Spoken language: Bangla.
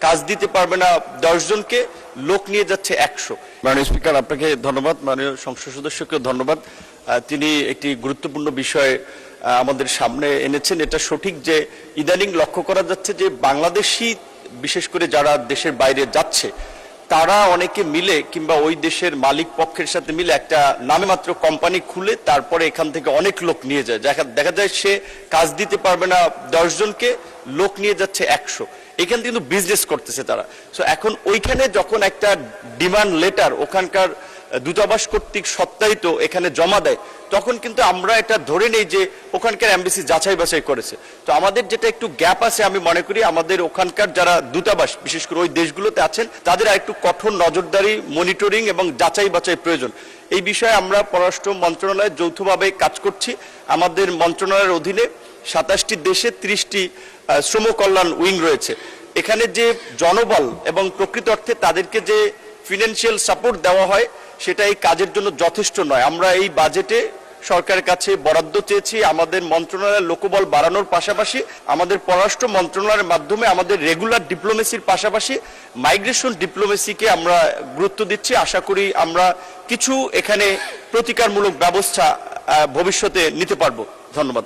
কাজ দিতে পারবে না 10 জনকে, লোক নিয়ে যাচ্ছে 100। মাননীয় স্পিকার, আপনাকে ধন্যবাদ। মাননীয় সংসদ সদস্যকে ধন্যবাদ। তিনি একটি গুরুত্বপূর্ণ বিষয় আমাদের সামনে এনেছেন। এটা সঠিক যে ইদানিং লক্ষ্য করা যাচ্ছে যে বাংলাদেশি বিশেষ করে যারা দেশের বাইরে যাচ্ছে তারা অনেকে মিলে কিংবা ওই দেশের মালিক পক্ষের সাথে মিলে একটা নামে মাত্র কোম্পানি খুলে তারপরে এখান থেকে অনেক লোক নিয়ে যায়। দেখা যায় সে কাজ দিতে পারবে না 10 জনকে, লোক নিয়ে যাচ্ছে 100। এখান থেকে কিন্তু বিজনেস করতেছে তারা। সো এখন ওইখানে যখন একটা ডিমান্ড লেটার ওখানকার দূতাবাস কর্তৃক সত্যায়িত এখানে জমা দেয়, তখন কিন্তু আমরা এটা ধরে নেই যে ওখানকার এমবাসি যাচাই বাছাই করেছে। তো আমাদের যেটা একটু গ্যাপ আছে, আমি মনে করি আমাদের ওখানকার যারা দূতাবাস বিশেষ করে ওই দেশগুলোতে আছেন তাদের একটু কঠোর নজরদারি, মনিটরিং এবং যাচাই বাছাই প্রয়োজন। এই বিষয়ে আমরা পররাষ্ট্র মন্ত্রণালয়ে যৌথভাবে কাজ করছি। আমাদের মন্ত্রণালয়ের অধীনে 27টি দেশে 30টি শ্রম কল্যাণ উইং রয়েছে। এখানে যে জনবল এবং প্রকৃত অর্থে তাদেরকে যে ফিনান্সিয়াল সাপোর্ট দেওয়া হয় সেটা এই কাজের জন্য যথেষ্ট নয়। আমরা এই বাজেটে সরকারের কাছে বরাদ্দ চেয়েছি আমাদের মন্ত্রণালয়ের লোকবল বাড়ানোর পাশাপাশি আমাদের পররাষ্ট্র মন্ত্রণালয়ের মাধ্যমে আমাদের রেগুলার ডিপ্লোমেসির পাশাপাশি মাইগ্রেশন ডিপ্লোমেসিকে আমরা গুরুত্ব দিচ্ছি। আশা করি আমরা কিছু এখানে প্রতিকারমূলক ব্যবস্থা ভবিষ্যতে নিতে পারবো। ধন্যবাদ।